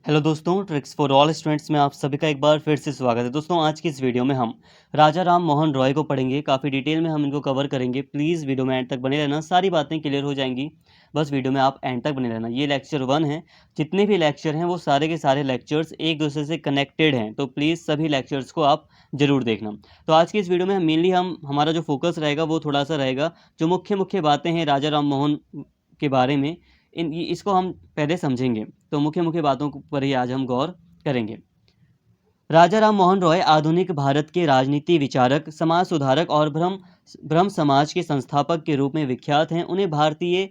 Hello दोस्तों, tricks for all students में आप सभी का एक बार फिर से स्वागत है। दोस्तों, आज की इस वीडियो में हम राजा राम मोहन रॉय को पढ़ेंगे। काफ़ी डिटेल में हम इनको कवर करेंगे। प्लीज़ वीडियो में एंड तक बने रहना, सारी बातें क्लियर हो जाएंगी। बस वीडियो में आप एंड तक बने रहना। ये लेक्चर 1 है। जितने भी लेक्चर हैं वो सारे के सारे लेक्चर्स एक दूसरे से कनेक्टेड हैं, तो प्लीज़ सभी लेक्चर्स को आप ज़रूर देखना। तो आज की इस वीडियो में मेनली हमारा जो फोकस रहेगा वो थोड़ा सा रहेगा, जो मुख्य मुख्य बातें हैं राजा राम मोहन के बारे में, इसको हम पहले समझेंगे। तो मुख्य मुख्य बातों पर ही आज हम गौर करेंगे। राजा राम मोहन रॉय आधुनिक भारत के राजनीति विचारक, समाज सुधारक और ब्रह्म समाज के संस्थापक के रूप में विख्यात हैं। उन्हें भारतीय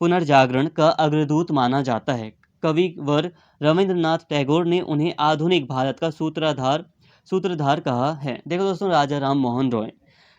पुनर्जागरण का अग्रदूत माना जाता है। कविवर रविंद्रनाथ टैगोर ने उन्हें आधुनिक भारत का सूत्रधार कहा है। देखो दोस्तों, राजा राम मोहन रॉय,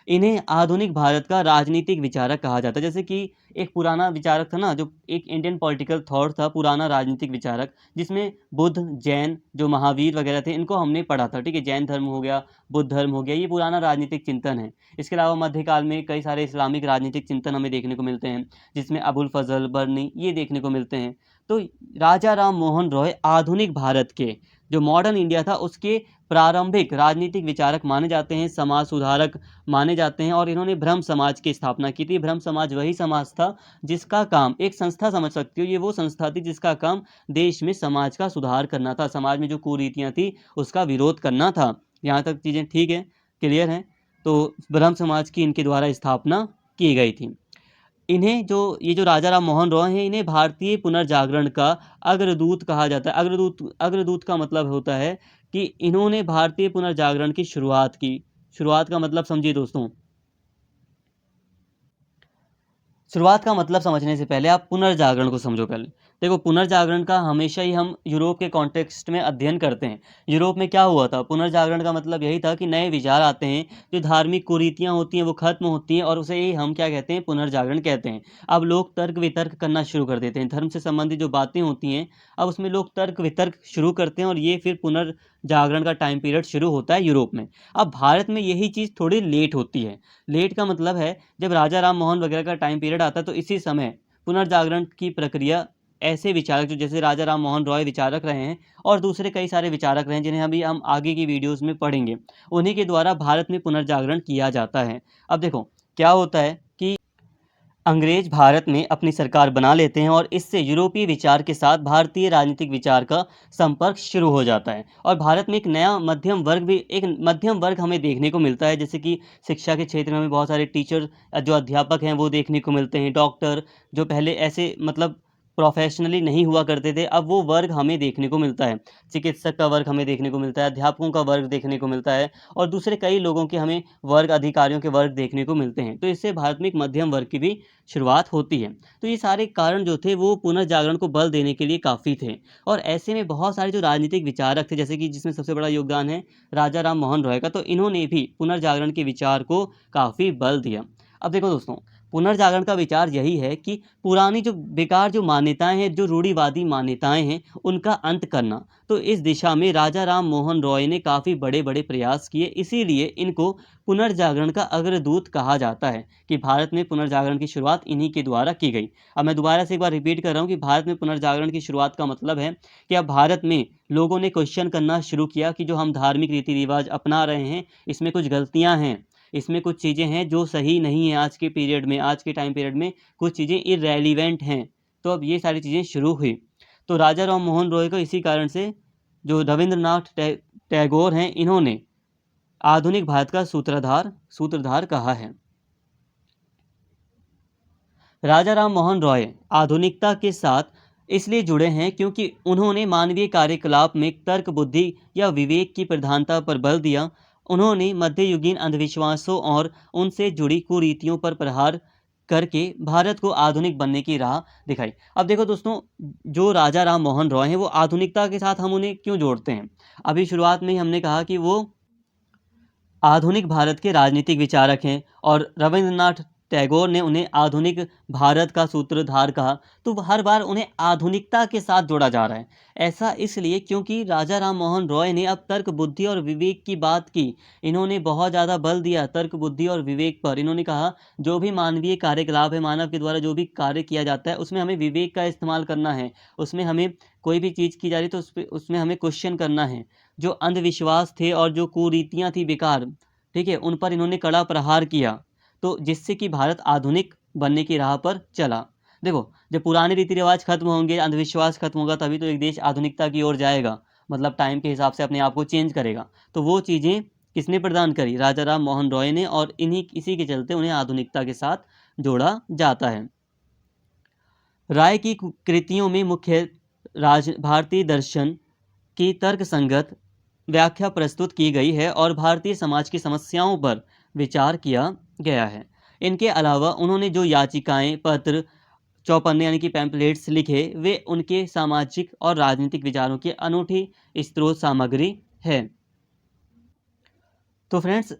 इन्हें आधुनिक भारत का राजनीतिक विचारक कहा जाता है। जैसे कि एक पुराना विचारक था ना, जो एक इंडियन पॉलिटिकल थॉट था, पुराना राजनीतिक विचारक, जिसमें बुद्ध, जैन, जो महावीर वगैरह थे, इनको हमने पढ़ा था। ठीक है, जैन धर्म हो गया, बुद्ध धर्म हो गया, ये पुराना राजनीतिक चिंतन है। इसके अलावा मध्यकाल में कई सारे इस्लामिक राजनीतिक चिंतन हमें देखने को मिलते हैं, जिसमें अबुल फजल, बर्नी, ये देखने को मिलते हैं। तो राजा राम मोहन रॉय आधुनिक भारत के, जो मॉडर्न इंडिया था, उसके प्रारंभिक राजनीतिक विचारक माने जाते हैं, समाज सुधारक माने जाते हैं। और इन्होंने ब्रह्म समाज की स्थापना की थी। ब्रह्म समाज वही समाज था जिसका काम, एक संस्था समझ सकते हो, ये वो संस्था थी जिसका काम देश में समाज का सुधार करना था, समाज में जो कुरीतियां थी उसका विरोध करना था। यहाँ तक चीज़ें ठीक है, क्लियर हैं? तो ब्रह्म समाज की इनके द्वारा स्थापना की गई थी। इन्हें ये जो राजा राम मोहन रॉय हैं, इन्हें भारतीय पुनर्जागरण का अग्रदूत कहा जाता है। अग्रदूत का मतलब होता है कि इन्होंने भारतीय पुनर्जागरण की शुरुआत की। शुरुआत का मतलब समझिए दोस्तों। शुरुआत का मतलब समझने से पहले आप पुनर्जागरण को समझो पहले। देखो, पुनर्जागरण का हमेशा ही हम यूरोप के कॉन्टेक्स्ट में अध्ययन करते हैं। यूरोप में क्या हुआ था? पुनर्जागरण का मतलब यही था कि नए विचार आते हैं, जो धार्मिक कुरीतियां होती हैं वो खत्म होती हैं, और उसे ही हम क्या कहते हैं? पुनर्जागरण कहते हैं। अब लोग तर्क वितर्क करना शुरू कर देते हैं। धर्म से संबंधित जो बातें होती हैं, अब उसमें लोग तर्क वितर्क शुरू करते हैं, और ये फिर पुनर्जागरण का टाइम पीरियड शुरू होता है यूरोप में। अब भारत में यही चीज़ थोड़ी लेट होती है। लेट का मतलब है, जब राजा राम मोहन वगैरह का टाइम पीरियड आता है, तो इसी समय पुनर्जागरण की प्रक्रिया, ऐसे विचारक जो जैसे राजा राम मोहन रॉय विचारक रहे हैं, और दूसरे कई सारे विचारक रहे हैं, जिन्हें अभी हम आगे की वीडियोस में पढ़ेंगे, उन्हीं के द्वारा भारत में पुनर्जागरण किया जाता है। अब देखो क्या होता है कि अंग्रेज भारत में अपनी सरकार बना लेते हैं, और इससे यूरोपीय विचार के साथ भारतीय राजनीतिक विचार का संपर्क शुरू हो जाता है। और भारत में एक मध्यम वर्ग हमें देखने को मिलता है। जैसे कि शिक्षा के क्षेत्र में हमें बहुत सारे टीचर, जो अध्यापक हैं, वो देखने को मिलते हैं। डॉक्टर, जो पहले ऐसे मतलब प्रोफेशनली नहीं हुआ करते थे, अब वो वर्ग हमें देखने को मिलता है। चिकित्सक का वर्ग हमें देखने को मिलता है, अध्यापकों का वर्ग देखने को मिलता है, और दूसरे कई लोगों के हमें वर्ग, अधिकारियों के वर्ग देखने को मिलते हैं। तो इससे भारत में एक मध्यम वर्ग की भी शुरुआत होती है। तो ये सारे कारण जो थे वो पुनर्जागरण को बल देने के लिए काफ़ी थे। और ऐसे में बहुत सारे जो राजनीतिक विचारक थे, जैसे कि जिसमें सबसे बड़ा योगदान है राजा राम मोहन रॉय का, तो इन्होंने भी पुनर्जागरण के विचार को काफ़ी बल दिया। अब देखो दोस्तों, पुनर्जागरण का विचार यही है कि पुरानी जो बेकार जो मान्यताएं हैं, जो रूढ़िवादी मान्यताएं हैं, उनका अंत करना। तो इस दिशा में राजा राम मोहन रॉय ने काफ़ी बड़े बड़े प्रयास किए। इसीलिए इनको पुनर्जागरण का अग्रदूत कहा जाता है, कि भारत में पुनर्जागरण की शुरुआत इन्हीं के द्वारा की गई। अब मैं दोबारा से एक बार रिपीट कर रहा हूँ कि भारत में पुनर्जागरण की शुरुआत का मतलब है कि अब भारत में लोगों ने क्वेश्चन करना शुरू किया कि जो हम धार्मिक रीति रिवाज अपना रहे हैं, इसमें कुछ गलतियां हैं, इसमें कुछ चीज़ें हैं जो सही नहीं है। आज के पीरियड में, आज के टाइम पीरियड में कुछ चीज़ें इरेलीवेंट हैं। तो अब ये सारी चीज़ें शुरू हुई। तो राजा राम मोहन रॉय को इसी कारण से, जो रविंद्रनाथ टैगोर हैं, इन्होंने आधुनिक भारत का सूत्रधार कहा है। राजा राम मोहन रॉय आधुनिकता के साथ इसलिए जुड़े हैं क्योंकि उन्होंने मानवीय कार्यकलाप में तर्क, बुद्धि या विवेक की प्रधानता पर बल दिया। उन्होंने मध्ययुगीन अंधविश्वासों और उनसे जुड़ी कुरीतियों पर प्रहार करके भारत को आधुनिक बनने की राह दिखाई। अब देखो दोस्तों, जो राजा राम मोहन रॉय हैं, वो आधुनिकता के साथ हम उन्हें क्यों जोड़ते हैं? अभी शुरुआत में ही हमने कहा कि वो आधुनिक भारत के राजनीतिक विचारक हैं, और रविंद्रनाथ टैगोर ने उन्हें आधुनिक भारत का सूत्रधार कहा। तो हर बार उन्हें आधुनिकता के साथ जोड़ा जा रहा है। ऐसा इसलिए क्योंकि राजा राम मोहन रॉय ने अब तर्क, बुद्धि और विवेक की बात की। इन्होंने बहुत ज़्यादा बल दिया तर्क, बुद्धि और विवेक पर। इन्होंने कहा, जो भी मानवीय कार्यकलाप है, मानव के द्वारा जो भी कार्य किया जाता है, उसमें हमें विवेक का इस्तेमाल करना है, उसमें हमें कोई भी चीज़ की जा रही तो उसमें हमें क्वेश्चन करना है। जो अंधविश्वास थे और जो कुरीतियाँ थी बेकार, ठीक है, उन पर इन्होंने कड़ा प्रहार किया, तो जिससे कि भारत आधुनिक बनने की राह पर चला। देखो, जब पुराने रीति रिवाज खत्म होंगे, अंधविश्वास खत्म होगा, तभी तो एक देश आधुनिकता की ओर जाएगा, मतलब टाइम के हिसाब से अपने आप को चेंज करेगा। तो वो चीज़ें किसने प्रदान करी? राजा राम मोहन रॉय ने, और इसी के चलते उन्हें आधुनिकता के साथ जोड़ा जाता है। राय की कृतियों में मुख्य भारतीय दर्शन की तर्क संगत व्याख्या प्रस्तुत की गई है और भारतीय समाज की समस्याओं पर विचार किया गया है। इनके अलावा उन्होंने जो याचिकाएं, पत्र, चौपन्ने यानी कि पैम्पलेट्स लिखे, वे उनके सामाजिक और राजनीतिक विचारों की अनूठी स्रोत सामग्री है। तो फ्रेंड्स,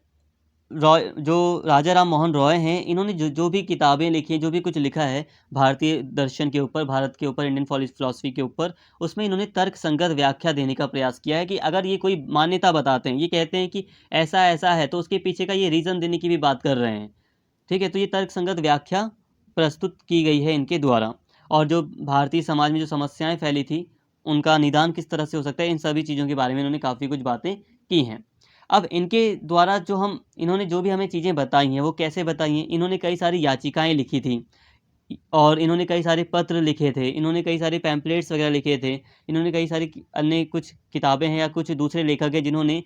रॉय, जो राजा राम मोहन रॉय हैं, इन्होंने जो जो भी किताबें लिखी हैं, जो भी कुछ लिखा है भारतीय दर्शन के ऊपर, भारत के ऊपर, इंडियन फिलॉसफी के ऊपर, उसमें इन्होंने तर्क संगत व्याख्या देने का प्रयास किया है कि अगर ये कोई मान्यता बताते हैं, ये कहते हैं कि ऐसा ऐसा है, तो उसके पीछे का ये रीज़न देने की भी बात कर रहे हैं। ठीक है, तो ये तर्क संगत व्याख्या प्रस्तुत की गई है इनके द्वारा। और जो भारतीय समाज में जो समस्याएं फैली थी, उनका निदान किस तरह से हो सकता है, इन सभी चीज़ों के बारे में इन्होंने काफ़ी कुछ बातें की हैं। अब इनके द्वारा इन्होंने जो भी हमें चीज़ें बताई हैं, वो कैसे बताई हैं? इन्होंने कई सारी याचिकाएं लिखी थी, और इन्होंने कई सारे पत्र लिखे थे, इन्होंने कई सारे पैम्पलेट्स वगैरह लिखे थे, इन्होंने कई सारी अन्य कुछ किताबें हैं या कुछ दूसरे लेखक हैं जिन्होंने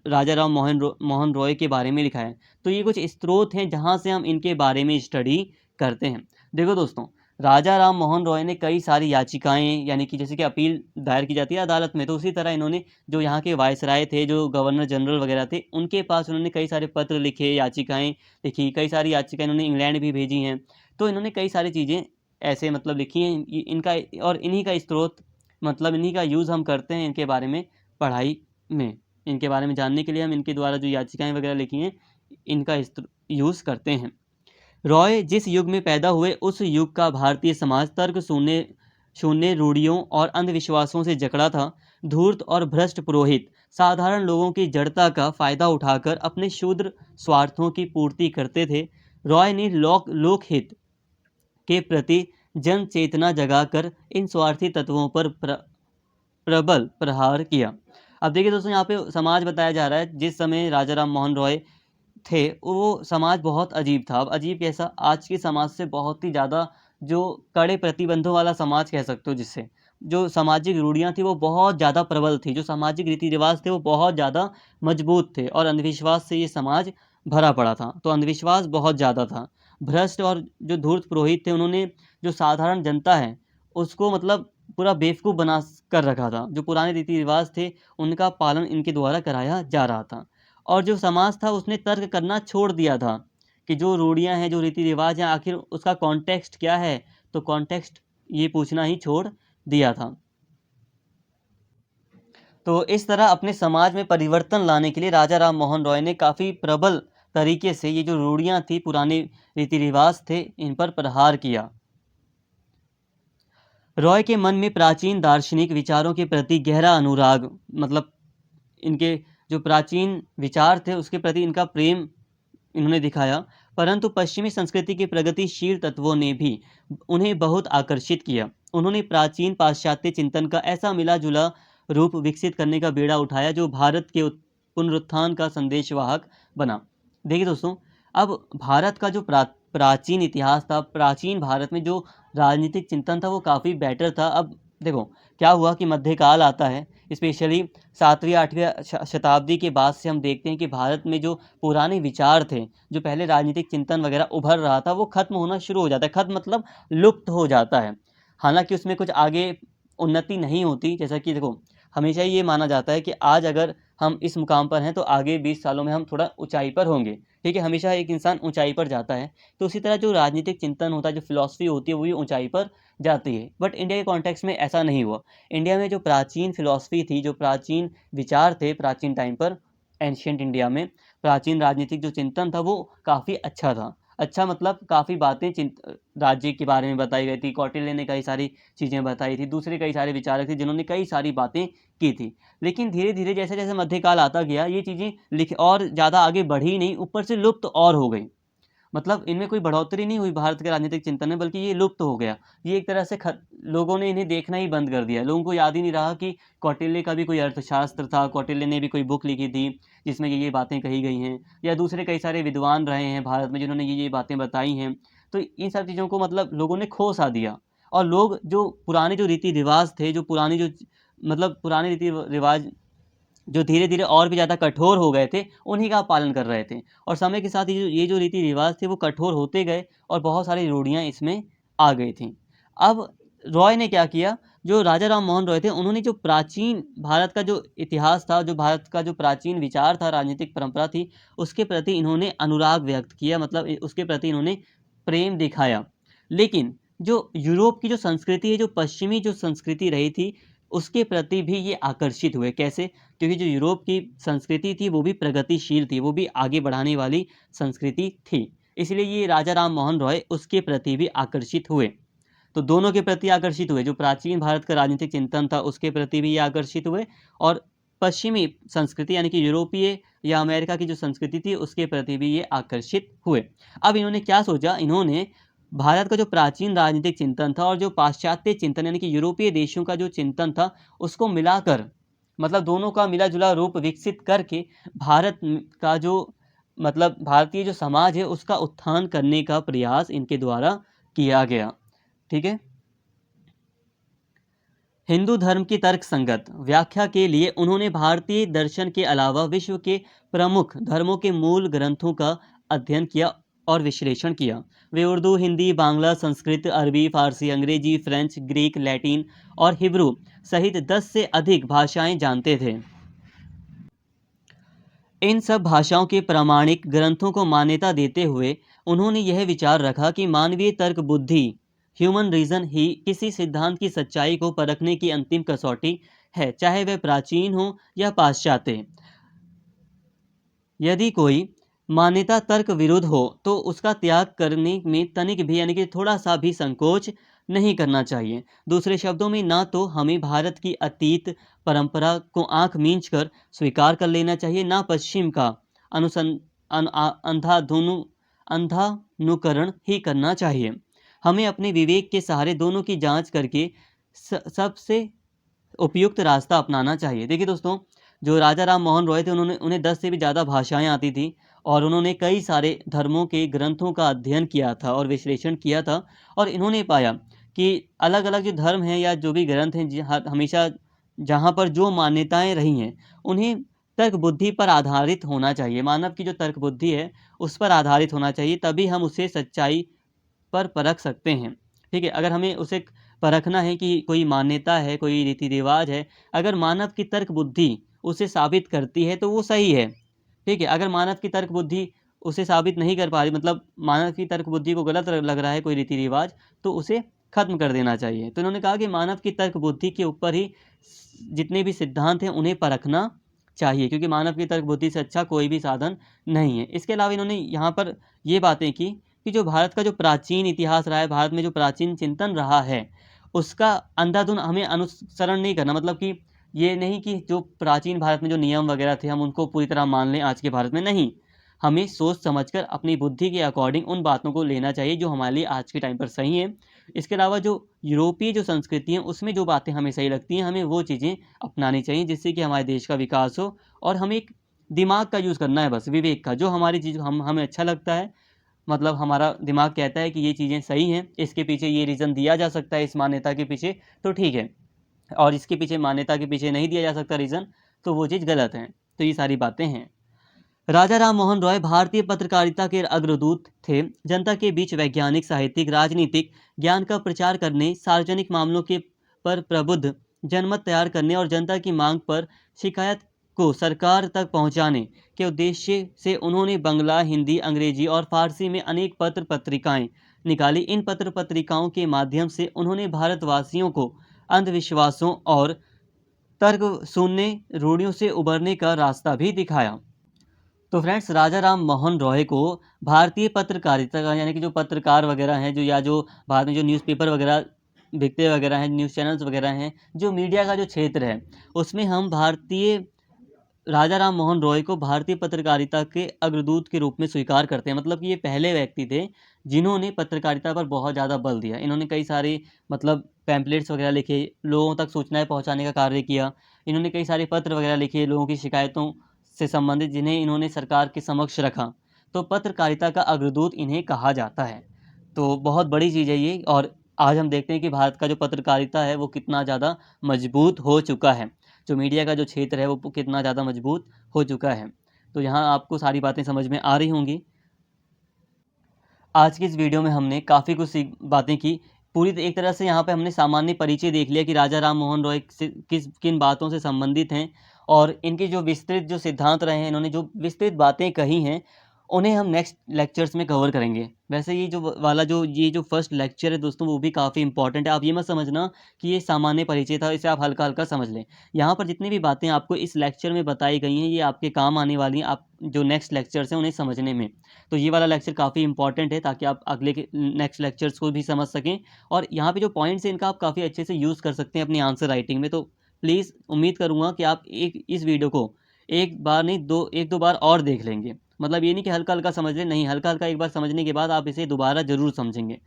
राजा राम मोहन रॉय के बारे में लिखा है। तो ये कुछ स्रोत हैं जहाँ से हम इनके बारे में स्टडी करते हैं। देखो दोस्तों, राजा राम मोहन रॉय ने कई सारी याचिकाएं, यानी कि जैसे कि अपील दायर की जाती है अदालत में, तो उसी तरह इन्होंने जो यहाँ के वायसराय थे, जो गवर्नर जनरल वगैरह थे, उनके पास उन्होंने कई सारे पत्र लिखे, याचिकाएं लिखी, कई सारी याचिकाएं इन्होंने इंग्लैंड भी भेजी हैं। तो इन्होंने कई सारी चीज़ें ऐसे मतलब लिखी हैं, इनका, और इन्हीं का स्रोत, मतलब इन्हीं का यूज़ हम करते हैं इनके बारे में पढ़ाई में। इनके बारे में जानने के लिए हम इनके द्वारा जो याचिकाएं वगैरह लिखी हैं, इनका यूज़ करते हैं। रॉय जिस युग में पैदा हुए, उस युग का भारतीय समाज तर्क शून्य रूढ़ियों और अंधविश्वासों से जकड़ा था। धूर्त और भ्रष्ट पुरोहित साधारण लोगों की जड़ता का फायदा उठाकर अपने शूद्र स्वार्थों की पूर्ति करते थे। रॉय ने लोकहित के प्रति जन चेतना जगाकर इन स्वार्थी तत्वों पर प्रबल प्रहार किया। अब देखिए दोस्तों, यहाँ पे समाज बताया जा रहा है जिस समय राजा राम मोहन रॉय थे, वो समाज बहुत अजीब था। अब अजीब कैसा? आज के समाज से बहुत ही ज़्यादा, जो कड़े प्रतिबंधों वाला समाज कह सकते हो, जिससे जो सामाजिक रूढ़ियाँ थी वो बहुत ज़्यादा प्रबल थी, जो सामाजिक रीति रिवाज थे वो बहुत ज़्यादा मजबूत थे, और अंधविश्वास से ये समाज भरा पड़ा था। तो अंधविश्वास बहुत ज़्यादा था। भ्रष्ट और जो धूर्त पुरोहित थे, उन्होंने जो साधारण जनता है उसको मतलब पूरा बेवकूफ़ बना कर रखा था। जो पुराने रीति रिवाज थे उनका पालन इनके द्वारा कराया जा रहा था, और जो समाज था उसने तर्क करना छोड़ दिया था कि जो रूढ़ियाँ हैं, जो रीति रिवाज हैं, आखिर उसका कॉन्टेक्स्ट क्या है। तो कॉन्टेक्स्ट ये पूछना ही छोड़ दिया था। तो इस तरह अपने समाज में परिवर्तन लाने के लिए राजा राम मोहन रॉय ने काफ़ी प्रबल तरीके से ये जो रूढ़ियाँ थी, पुराने रीति रिवाज थे, इन पर प्रहार किया। रॉय के मन में प्राचीन दार्शनिक विचारों के प्रति गहरा अनुराग, मतलब इनके जो प्राचीन विचार थे उसके प्रति इनका प्रेम इन्होंने दिखाया, परंतु पश्चिमी संस्कृति के प्रगतिशील तत्वों ने भी उन्हें बहुत आकर्षित किया। उन्होंने प्राचीन पाश्चात्य चिंतन का ऐसा मिला जुला रूप विकसित करने का बेड़ा उठाया जो भारत के पुनरुत्थान का संदेशवाहक बना। देखिए दोस्तों, अब भारत का जो प्राचीन इतिहास था, प्राचीन भारत में जो राजनीतिक चिंतन था वो काफ़ी बेटर था। अब देखो क्या हुआ कि मध्यकाल आता है, स्पेशली 7वीं-8वीं शताब्दी के बाद से हम देखते हैं कि भारत में जो पुराने विचार थे, जो पहले राजनीतिक चिंतन वगैरह उभर रहा था, वो खत्म होना शुरू हो जाता है। खत्म मतलब लुप्त हो जाता है। हालांकि उसमें कुछ आगे उन्नति नहीं होती। जैसा कि देखो, हमेशा ये माना जाता है कि आज अगर हम इस मुकाम पर हैं तो आगे 20 सालों में हम थोड़ा ऊंचाई पर होंगे। ठीक है, हमेशा एक इंसान ऊंचाई पर जाता है। तो उसी तरह जो राजनीतिक चिंतन होता है, जो फिलॉसफी होती है, वो भी ऊंचाई पर जाती है। बट इंडिया के कॉन्टेक्स्ट में ऐसा नहीं हुआ। इंडिया में जो प्राचीन फिलॉसफी थी, जो प्राचीन विचार थे, प्राचीन टाइम पर एंशियंट इंडिया में प्राचीन राजनीतिक जो चिंतन था वो काफ़ी अच्छा था। अच्छा मतलब काफ़ी बातें राज्य के बारे में बताई गई थी। कौटिल्य ने कई सारी चीज़ें बताई थी, दूसरे कई सारे विचारक थे जिन्होंने कई सारी बातें की थी। लेकिन धीरे धीरे जैसे जैसे मध्यकाल आता गया, ये चीज़ें लिख और ज़्यादा आगे बढ़ी नहीं, ऊपर से लुप्त और हो गई। मतलब इनमें कोई बढ़ोतरी नहीं हुई भारत के राजनीतिक चिंतन में, बल्कि ये लुप्त हो गया। ये एक तरह से लोगों ने इन्हें देखना ही बंद कर दिया। लोगों को याद ही नहीं रहा कि कौटिल्य का भी कोई अर्थशास्त्र था, कौटिल्य ने भी कोई बुक लिखी थी जिसमें ये बातें कही गई हैं, या दूसरे कई सारे विद्वान रहे हैं भारत में जिन्होंने ये बातें बताई हैं। तो इन सब चीज़ों को मतलब लोगों ने खो सा दिया, और लोग जो पुराने जो रीति रिवाज थे, जो पुरानी जो मतलब पुराने रीति रिवाज जो धीरे-धीरे और भी ज़्यादा कठोर हो गए थे, उन्हीं का पालन कर रहे थे। और समय के साथ ये जो रीति-रिवाज़ थे वो कठोर होते गए और बहुत सारी रूढ़ियाँ इसमें आ गई थीं। अब रॉय ने क्या किया, जो राजा राम मोहन रॉय थे, उन्होंने जो प्राचीन भारत का जो इतिहास था, जो भारत का जो प्राचीन विचार था, राजनीतिक परंपरा थी, उसके प्रति इन्होंने अनुराग व्यक्त किया, मतलब उसके प्रति इन्होंने प्रेम दिखाया। लेकिन जो यूरोप की जो संस्कृति है, जो पश्चिमी जो संस्कृति रही थी, उसके प्रति भी ये आकर्षित हुए। कैसे? क्योंकि जो यूरोप की संस्कृति थी वो भी प्रगतिशील थी, वो भी आगे बढ़ाने वाली संस्कृति थी। इसलिए ये राजा राम मोहन रॉय उसके प्रति भी आकर्षित हुए। तो दोनों के प्रति आकर्षित हुए, जो प्राचीन भारत का राजनीतिक चिंतन था उसके प्रति भी ये आकर्षित हुए, और पश्चिमी संस्कृति यानी कि यूरोपीय या अमेरिका की जो संस्कृति थी उसके प्रति भी ये आकर्षित हुए। अब इन्होंने क्या सोचा, इन्होंने भारत का जो प्राचीन राजनीतिक चिंतन था और जो पाश्चात्य चिंतन यानी कि यूरोपीय देशों का जो चिंतन था उसको मिलाकर, मतलब दोनों का मिला-जुला रूप विकसित करके भारत का जो मतलब भारतीय जो समाज है उसका उत्थान करने का प्रयास इनके द्वारा किया गया। ठीक है? हिंदू धर्म की तर्क संगत व्याख्या के लिए उन्होंने भारतीय दर्शन के अलावा विश्व के प्रमुख धर्मों के मूल ग्रंथों का अध्ययन किया और विश्लेषण किया। वे उर्दू, हिंदी, बांग्ला, संस्कृत, अरबी, फारसी, अंग्रेजी, फ्रेंच, ग्रीक, लैटिन और हिब्रू सहित 10 से अधिक भाषाएं जानते थे। इन सब भाषाओं के प्रामाणिक ग्रंथों को मान्यता देते हुए उन्होंने यह विचार रखा कि मानवीय तर्क बुद्धि, ह्यूमन रीजन ही किसी सिद्धांत की सच्चाई को परखने की अंतिम कसौटी है, चाहे वह प्राचीन हो या पाश्चात्य। यदि कोई मान्यता तर्क विरुद्ध हो तो उसका त्याग करने में तनिक भी यानी कि थोड़ा सा भी संकोच नहीं करना चाहिए। दूसरे शब्दों में, ना तो हमें भारत की अतीत परंपरा को आंख मींच कर स्वीकार कर लेना चाहिए, ना पश्चिम का अनुसन अंधानुकरण ही करना चाहिए। हमें अपने विवेक के सहारे दोनों की जांच करके सबसे उपयुक्त रास्ता अपनाना चाहिए। देखिए दोस्तों, जो राजा राम मोहन रॉय थे उन्हें 10 से भी ज़्यादा भाषाएं आती थी, और उन्होंने कई सारे धर्मों के ग्रंथों का अध्ययन किया था और विश्लेषण किया था, और इन्होंने पाया कि अलग-अलग जो धर्म हैं या जो भी ग्रंथ हैं, हमेशा जहाँ पर जो मान्यताएं रही हैं उन्हें तर्क बुद्धि पर आधारित होना चाहिए। मानव की जो तर्क बुद्धि है उस पर आधारित होना चाहिए, तभी हम उसे सच्चाई पर परख सकते हैं। ठीक है? अगर हमें उसे परखना है कि कोई मान्यता है, कोई रीति-रिवाज है, अगर मानव की तर्क बुद्धि उसे साबित करती है तो वो सही है। ठीक है? अगर मानव की तर्क बुद्धि उसे साबित नहीं कर पा रही, मतलब मानव की तर्क बुद्धि को गलत लग रहा है कोई रीति-रिवाज, तो उसे खत्म कर देना चाहिए। तो इन्होंने कहा कि मानव की तर्क बुद्धि के ऊपर ही जितने भी सिद्धांत हैं उन्हें परखना चाहिए, क्योंकि मानव की तर्क बुद्धि से अच्छा कोई भी साधन नहीं है। इसके अलावा इन्होंने यहाँ पर ये बातें की कि जो भारत का जो प्राचीन इतिहास रहा है, भारत में जो प्राचीन चिंतन रहा है, उसका अंधाधुंध हमें अनुसरण नहीं करना। मतलब कि ये नहीं कि जो प्राचीन भारत में जो नियम वगैरह थे हम उनको पूरी तरह मान लें आज के भारत में, नहीं। हमें सोच समझकर अपनी बुद्धि के अकॉर्डिंग उन बातों को लेना चाहिए जो हमारे लिए आज के टाइम पर सही हैं। इसके अलावा जो यूरोपीय जो संस्कृति है उसमें जो बातें हमें सही लगती हैं, हमें वो चीज़ें अपनानी चाहिए जिससे कि हमारे देश का विकास हो। और हमें एक दिमाग का यूज़ करना है, बस विवेक का, जो हमारी चीज़ हमें अच्छा लगता है, मतलब हमारा दिमाग कहता है कि ये चीज़ें सही हैं, इसके पीछे ये रीज़न दिया जा सकता है इस मान्यता के पीछे, तो ठीक है, और इसके पीछे मान्यता के पीछे नहीं दिया जा सकता रीज़न, तो वो चीज़ गलत है। तो ये सारी बातें हैं। राजा राम मोहन रॉय भारतीय पत्रकारिता के अग्रदूत थे। जनता के बीच वैज्ञानिक, साहित्यिक, राजनीतिक ज्ञान का प्रचार करने, सार्वजनिक मामलों के पर प्रबुद्ध जनमत तैयार करने और जनता की मांग पर शिकायत को सरकार तक पहुंचाने के उद्देश्य से उन्होंने बंगला, हिंदी, अंग्रेजी और फारसी में अनेक पत्र पत्रिकाएं निकाली। इन पत्र पत्रिकाओं के माध्यम से उन्होंने भारतवासियों को अंधविश्वासों और तर्क शून्य रूढ़ियों से उबरने का रास्ता भी दिखाया। तो फ्रेंड्स, राजा राम मोहन रॉय को भारतीय पत्रकारिता का यानी कि जो पत्रकार वगैरह हैं, जो या जो भारत में जो न्यूज़पेपर वगैरह बिकते वगैरह हैं, न्यूज़ चैनल्स वगैरह हैं, जो मीडिया का जो क्षेत्र है उसमें हम भारतीय राजा राम मोहन रॉय को भारतीय पत्रकारिता के अग्रदूत के रूप में स्वीकार करते हैं। मतलब कि ये पहले व्यक्ति थे जिन्होंने पत्रकारिता पर बहुत ज़्यादा बल दिया। इन्होंने कई सारे मतलब पैम्पलेट्स वगैरह लिखे, लोगों तक सूचनाएं पहुंचाने का कार्य किया। इन्होंने कई सारे पत्र वगैरह लिखे लोगों की शिकायतों से संबंधित, जिन्हें इन्होंने सरकार के समक्ष रखा। तो पत्रकारिता का अग्रदूत इन्हें कहा जाता है। तो बहुत बड़ी चीज़ है ये। और आज हम देखते हैं कि भारत का जो पत्रकारिता है वो कितना ज़्यादा मजबूत हो चुका है। जो मीडिया का जो क्षेत्र है वो कितना ज़्यादा मजबूत हो चुका है। तो यहाँ आपको सारी बातें समझ में आ रही होंगी। आज की इस वीडियो में हमने काफ़ी कुछ बातें की। पूरी एक तरह से यहाँ पे हमने सामान्य परिचय देख लिया कि राजा राम मोहन रॉय से किन बातों से संबंधित हैं, और इनके जो विस्तृत जो सिद्धांत रहे हैं, इन्होंने जो विस्तृत बातें कही हैं, उन्हें हम नेक्स्ट लेक्चर्स में कवर करेंगे। वैसे ये जो वाला जो ये जो फर्स्ट लेक्चर है दोस्तों, वो भी काफ़ी इंपॉर्टेंट है। आप ये मत समझना कि ये सामान्य परिचय था, इसे आप हल्का हल्का समझ लें। यहाँ पर जितनी भी बातें आपको इस लेक्चर में बताई गई हैं, ये आपके काम आने वाली हैं, आप जो नेक्स्ट लेक्चर्स हैं उन्हें समझने में। तो ये वाला लेक्चर काफ़ी इंपॉर्टेंट है, ताकि आप अगले के नेक्स्ट लेक्चर्स को भी समझ सकें। और यहाँ पे जो पॉइंट्स हैं, इनका आप काफ़ी अच्छे से यूज़ कर सकते हैं अपनी आंसर राइटिंग में। तो प्लीज़ उम्मीद करूँगा कि आप इस वीडियो को एक बार नहीं, एक दो बार और देख लेंगे। मतलब ये नहीं कि हल्का हल्का समझ लें, नहीं, हल्का हल्का एक बार समझने के बाद आप इसे दोबारा ज़रूर समझेंगे।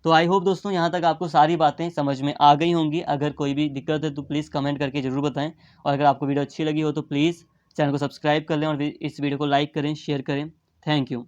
तो आई होप दोस्तों यहाँ तक आपको सारी बातें समझ में आ गई होंगी। अगर कोई भी दिक्कत है तो प्लीज़ कमेंट करके ज़रूर बताएं। और अगर आपको वीडियो अच्छी लगी हो तो प्लीज़ चैनल को सब्सक्राइब कर लें और इस वीडियो को लाइक करें, शेयर करें। Thank you.